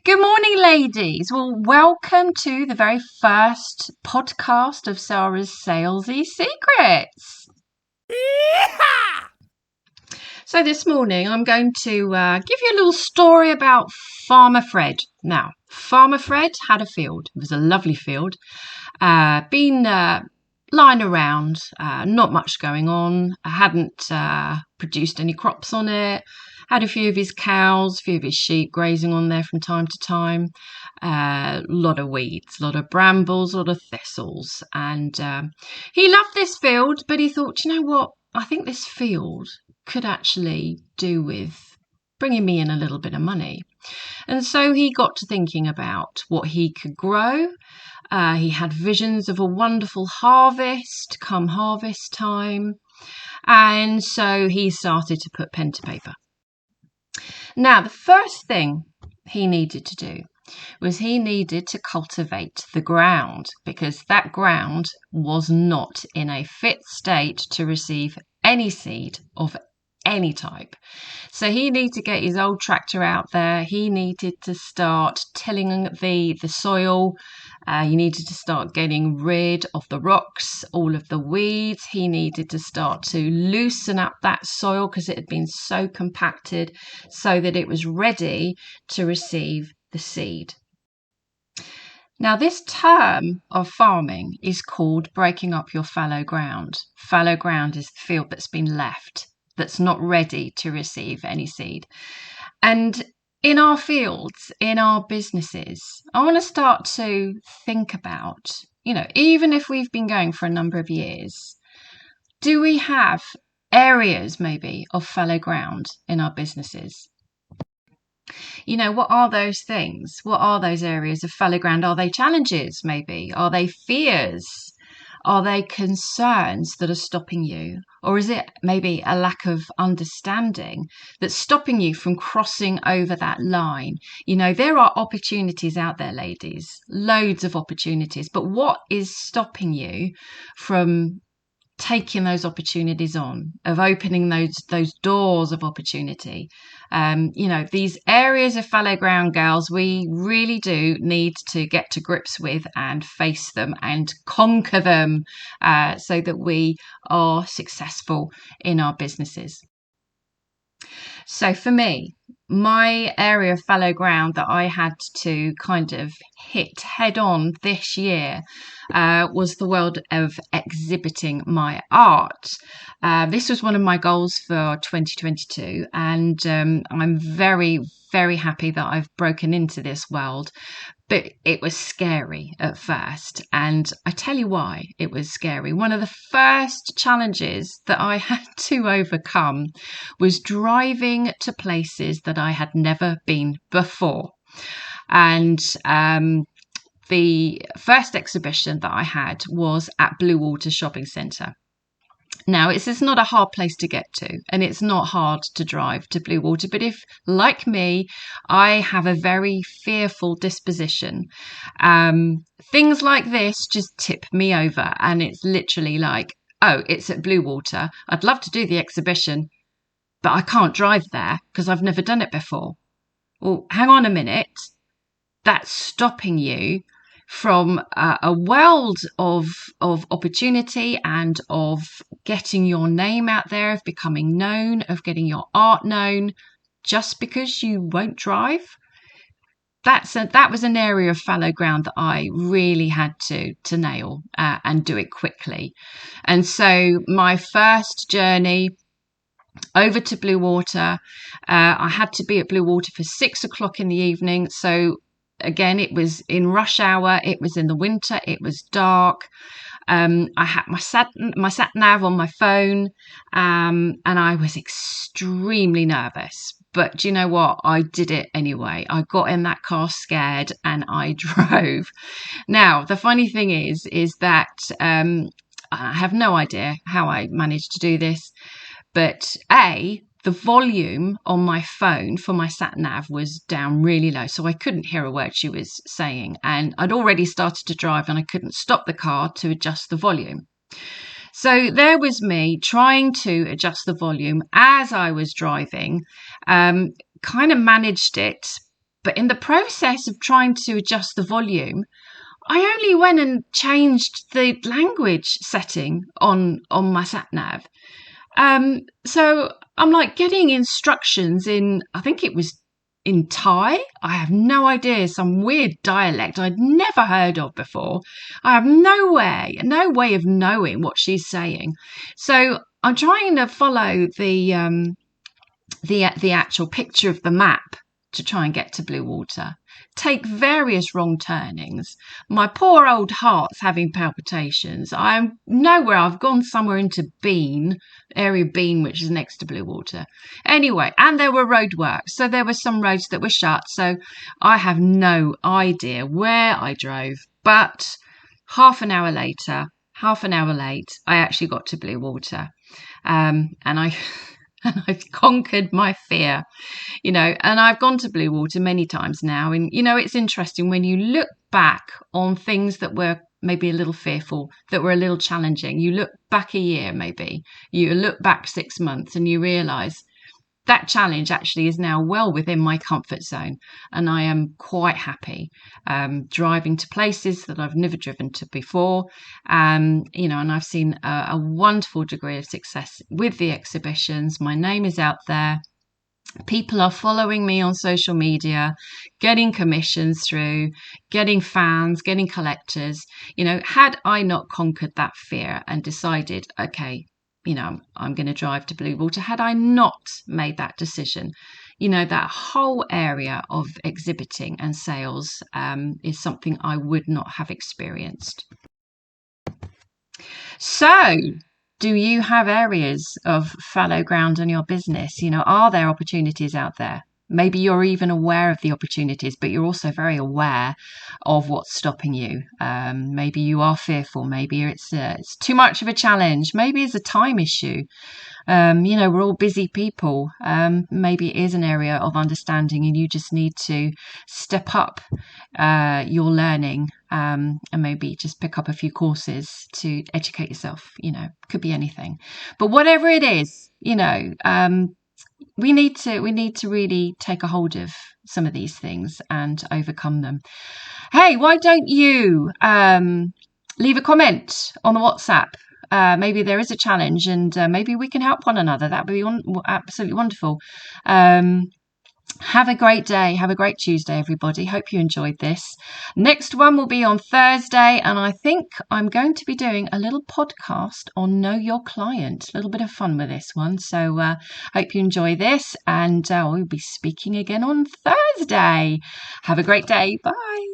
Good morning, ladies. Well, welcome to the very first podcast of Sarah's Salesy Secrets. So this morning I'm going to give you a little story about Farmer Fred. Now, Farmer Fred had a field. It was a lovely field. Been lying around, not much going on. I hadn't produced any crops on it. Had a few of his cows, a few of his sheep grazing on there from time to time. A lot of weeds, a lot of brambles, a lot of thistles. And he loved this field, but he thought, you know what? I think this field could actually do with bringing me in a little bit of money. And so he got to thinking about what he could grow. He had visions of a wonderful harvest come harvest time. And so he started to put pen to paper. Now, the first thing he needed to do was he needed to cultivate the ground, because that ground was not in a fit state to receive any seed of any type. So he needed to get his old tractor out there. He needed to start tilling the soil. He needed to start getting rid of the rocks, all of the weeds. He needed to start to loosen up that soil because it had been so compacted so that it was ready to receive the seed. Now, this term of farming is called breaking up your fallow ground. Fallow ground is the field that's been left, that's not ready to receive any seed. And in our fields, in our businesses, I want to start to think about, even if we've been going for a number of years, do we have areas maybe of fallow ground in our businesses? What are those things? What are those areas of fallow ground? Are they challenges maybe? Are they fears? Are they concerns that are stopping you? Or is it maybe a lack of understanding that's stopping you from crossing over that line? There are opportunities out there, ladies, loads of opportunities. But what is stopping you from taking those opportunities on, of opening those doors of opportunity? These areas of fallow ground, girls, we really do need to get to grips with and face them and conquer them so that we are successful in our businesses. So for me, my area of fallow ground that I had to kind of hit head on this year was the world of exhibiting my art. This was one of my goals for 2022, and I'm very, very happy that I've broken into this world. But it was scary at first, and I tell you why it was scary. One of the first challenges that I had to overcome was driving to places that I had never been before. And the first exhibition that I had was at Blue Water Shopping Centre. Now, it's not a hard place to get to, and it's not hard to drive to Blue Water. But if, like me, I have a very fearful disposition, things like this just tip me over. And it's literally like, oh, it's at Blue Water. I'd love to do the exhibition, but I can't drive there because I've never done it before. Well, hang on a minute. That's stopping you from a world of opportunity and of getting your name out there, of becoming known, of getting your art known, just because you won't drive. That was an area of fallow ground that I really had to nail and do it quickly. And so my first journey over to Blue Water, I had to be at Blue Water for 6:00 in the evening. So again, it was in rush hour. It was in the winter. It was dark. I had my sat nav on my phone, and I was extremely nervous. But do you know what? I did it anyway. I got in that car scared and I drove. Now, the funny thing is that I have no idea how I managed to do this, but the volume on my phone for my sat nav was down really low, so I couldn't hear a word she was saying. And I'd already started to drive and I couldn't stop the car to adjust the volume. So there was me trying to adjust the volume as I was driving, kind of managed it But in the process of trying to adjust the volume, I only went and changed the language setting on my sat nav. So I'm like getting instructions in, I think it was in Thai. I have no idea, some weird dialect I'd never heard of before. I have no way of knowing what she's saying. So I'm trying to follow the actual picture of the map to try and get to Blue Water. Take various wrong turnings. My poor old heart's having palpitations. I know where I've gone somewhere into area Bean, which is next to Blue Water. Anyway, and there were roadworks, so there were some roads that were shut. So I have no idea where I drove, but half an hour late, I actually got to Blue Water, and I've conquered my fear, and I've gone to Blue Water many times now. And, it's interesting when you look back on things that were maybe a little fearful, that were a little challenging. You look back a year, maybe you look back 6 months, and you realize that challenge actually is now well within my comfort zone. And I am quite happy driving to places that I've never driven to before. And I've seen a wonderful degree of success with the exhibitions. My name is out there. People are following me on social media, getting commissions through, getting fans, getting collectors. Had I not conquered that fear and decided, okay, I'm going to drive to Blue Water, had I not made that decision, that whole area of exhibiting and sales is something I would not have experienced. So, do you have areas of fallow ground in your business? Are there opportunities out there? Maybe you're even aware of the opportunities, but you're also very aware of what's stopping you. Maybe you are fearful. Maybe it's too much of a challenge. Maybe it's a time issue. We're all busy people. Maybe it is an area of understanding and you just need to step up your learning and maybe just pick up a few courses to educate yourself. Could be anything. But whatever it is, we need to really take a hold of some of these things and overcome them. Hey, why don't you leave a comment on the WhatsApp? Maybe there is a challenge and maybe we can help one another. That would be absolutely wonderful. Have a great day. Have a great Tuesday, everybody. Hope you enjoyed this. Next one will be on Thursday, and I think I'm going to be doing a little podcast on Know Your Client. A little bit of fun with this one. So hope you enjoy this, and we'll be speaking again on Thursday. Have a great day. Bye.